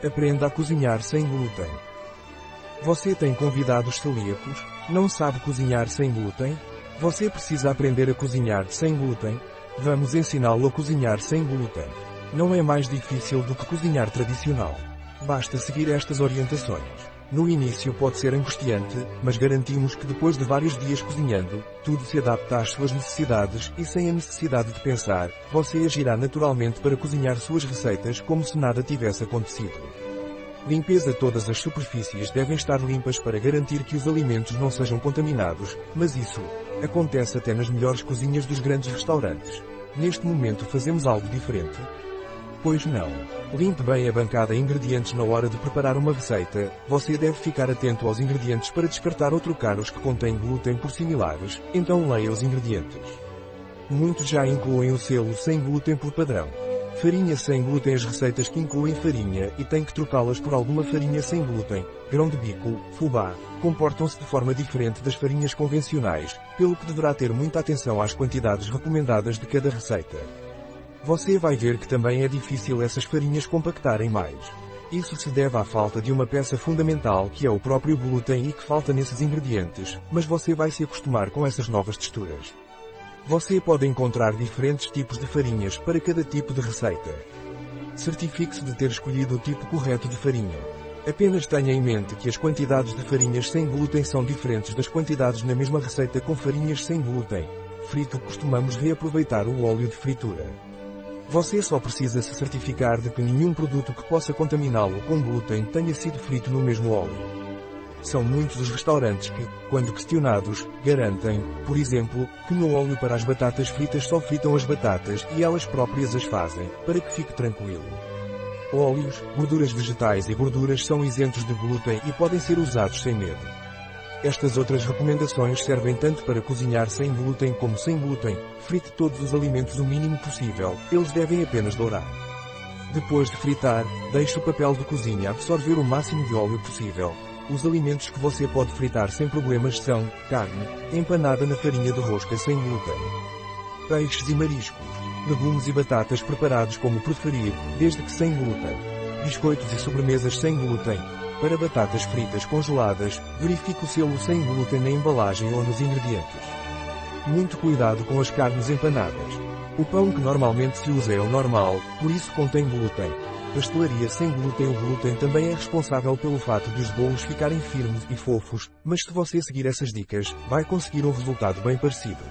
Aprenda a cozinhar sem glúten. Você tem convidados celíacos? Não sabe cozinhar sem glúten? Você precisa aprender a cozinhar sem glúten? Vamos ensiná-lo a cozinhar sem glúten. Não é mais difícil do que cozinhar tradicional. Basta seguir estas orientações. No início pode ser angustiante, mas garantimos que depois de vários dias cozinhando, tudo se adapta às suas necessidades e sem a necessidade de pensar, você agirá naturalmente para cozinhar suas receitas como se nada tivesse acontecido. Limpeza. Todas as superfícies devem estar limpas para garantir que os alimentos não sejam contaminados, mas isso acontece até nas melhores cozinhas dos grandes restaurantes. Neste momento fazemos algo diferente? Pois não. Limpe bem a bancada de ingredientes na hora de preparar uma receita. Você deve ficar atento aos ingredientes para descartar ou trocar os que contêm glúten por similares, então leia os ingredientes. Muitos já incluem o selo sem glúten por padrão. Farinha sem glúten. As receitas que incluem farinha e têm que trocá-las por alguma farinha sem glúten, grão de bico, fubá, comportam-se de forma diferente das farinhas convencionais, pelo que deverá ter muita atenção às quantidades recomendadas de cada receita. Você vai ver que também é difícil essas farinhas compactarem mais. Isso se deve à falta de uma peça fundamental que é o próprio glúten e que falta nesses ingredientes, mas você vai se acostumar com essas novas texturas. Você pode encontrar diferentes tipos de farinhas para cada tipo de receita. Certifique-se de ter escolhido o tipo correto de farinha. Apenas tenha em mente que as quantidades de farinhas sem glúten são diferentes das quantidades na mesma receita com farinhas sem glúten. Frito. Costumamos reaproveitar o óleo de fritura. Você só precisa se certificar de que nenhum produto que possa contaminá-lo com glúten tenha sido frito no mesmo óleo. São muitos os restaurantes que, quando questionados, garantem, por exemplo, que no óleo para as batatas fritas só fritam as batatas e elas próprias as fazem, para que fique tranquilo. Óleos, gorduras vegetais e gorduras são isentos de glúten e podem ser usados sem medo. Estas outras recomendações servem tanto para cozinhar sem glúten como sem glúten. Frite todos os alimentos o mínimo possível, eles devem apenas dourar. Depois de fritar, deixe o papel de cozinha absorver o máximo de óleo possível. Os alimentos que você pode fritar sem problemas são carne, empanada na farinha de rosca sem glúten, peixes e mariscos, legumes e batatas preparados como preferir, desde que sem glúten, biscoitos e sobremesas sem glúten. Para batatas fritas congeladas, verifique o selo sem glúten na embalagem ou nos ingredientes. Muito cuidado com as carnes empanadas. O pão que normalmente se usa é o normal, por isso contém glúten. Pastelaria sem glúten. O glúten também é responsável pelo fato de os bolos ficarem firmes e fofos, mas se você seguir essas dicas, vai conseguir um resultado bem parecido.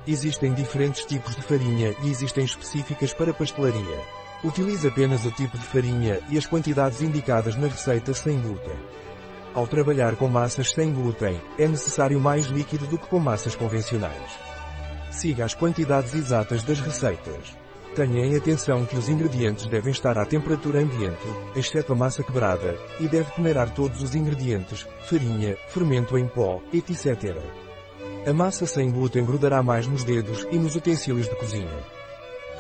Existem diferentes tipos de farinha e existem específicas para pastelaria. Utilize apenas o tipo de farinha e as quantidades indicadas na receita sem glúten. Ao trabalhar com massas sem glúten, é necessário mais líquido do que com massas convencionais. Siga as quantidades exatas das receitas. Tenha em atenção que os ingredientes devem estar à temperatura ambiente, exceto a massa quebrada, e deve peneirar todos os ingredientes, farinha, fermento em pó, etc. A massa sem glúten grudará mais nos dedos e nos utensílios de cozinha.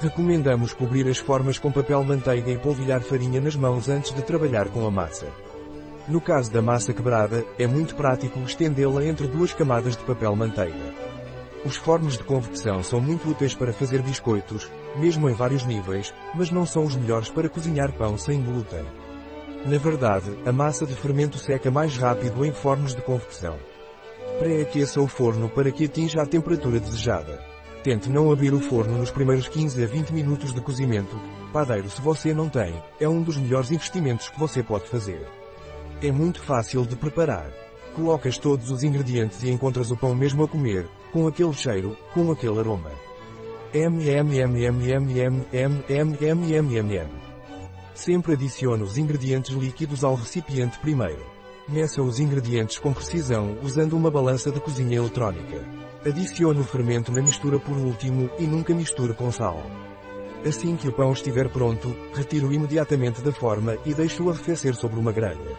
Recomendamos cobrir as formas com papel manteiga e polvilhar farinha nas mãos antes de trabalhar com a massa. No caso da massa quebrada, é muito prático estendê-la entre duas camadas de papel manteiga. Os fornos de convecção são muito úteis para fazer biscoitos, mesmo em vários níveis, mas não são os melhores para cozinhar pão sem glúten. Na verdade, a massa de fermento seca mais rápido em fornos de convecção. Pré-aqueça o forno para que atinja a temperatura desejada. Tente não abrir o forno nos primeiros 15 a 20 minutos de cozimento. Padeiro, se você não tem, é um dos melhores investimentos que você pode fazer. É muito fácil de preparar. Colocas todos os ingredientes e encontras o pão mesmo a comer, com aquele cheiro, com aquele aroma. Sempre adicione os ingredientes líquidos ao recipiente primeiro. Meça os ingredientes com precisão usando uma balança de cozinha eletrónica. Adicione o fermento na mistura por último e nunca misture com sal. Assim que o pão estiver pronto, retire-o imediatamente da forma e deixe-o arrefecer sobre uma grelha.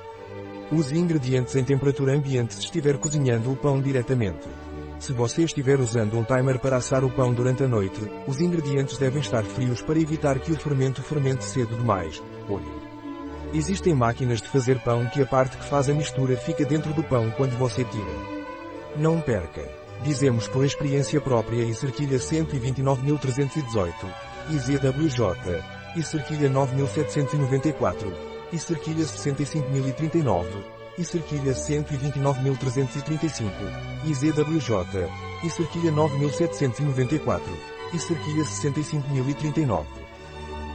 Use ingredientes em temperatura ambiente se estiver cozinhando o pão diretamente. Se você estiver usando um timer para assar o pão durante a noite, os ingredientes devem estar frios para evitar que o fermento fermente cedo demais. Olhe. Existem máquinas de fazer pão que a parte que faz a mistura fica dentro do pão quando você tira. Não perca. Dizemos por experiência própria e cerquilha 129.318, IZWJ, e cerquilha 9.794. e cerquilha 65.039, e cerquilha 129.335, e ZWJ, e cerquilha 9.794, e cerquilha 65.039.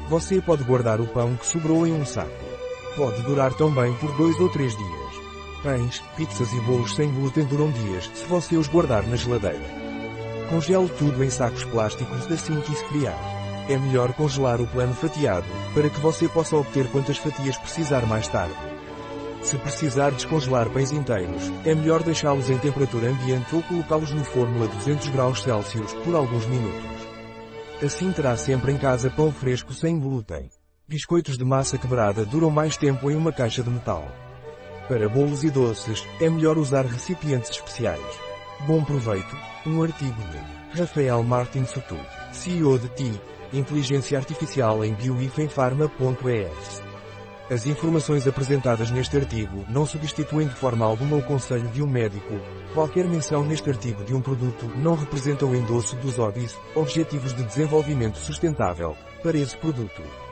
Você pode guardar o pão que sobrou em um saco. Pode durar também por 2 ou 3 dias. Pães, pizzas e bolos sem glúten duram dias se você os guardar na geladeira. Congele tudo em sacos plásticos assim que esfriar. É melhor congelar o plano fatiado, para que você possa obter quantas fatias precisar mais tarde. Se precisar descongelar pães inteiros, é melhor deixá-los em temperatura ambiente ou colocá-los no forno a 200 graus Celsius por alguns minutos. Assim terá sempre em casa pão fresco sem glúten. Biscoitos de massa quebrada duram mais tempo em uma caixa de metal. Para bolos e doces, é melhor usar recipientes especiais. Bom proveito. Um artigo de Rafael Martin Soto, CEO de TI, Inteligência Artificial em bioifenfarma.es. As informações apresentadas neste artigo não substituem de forma alguma o conselho de um médico. Qualquer menção neste artigo de um produto não representa o endosso dos ODIs, Objetivos de Desenvolvimento Sustentável, para esse produto.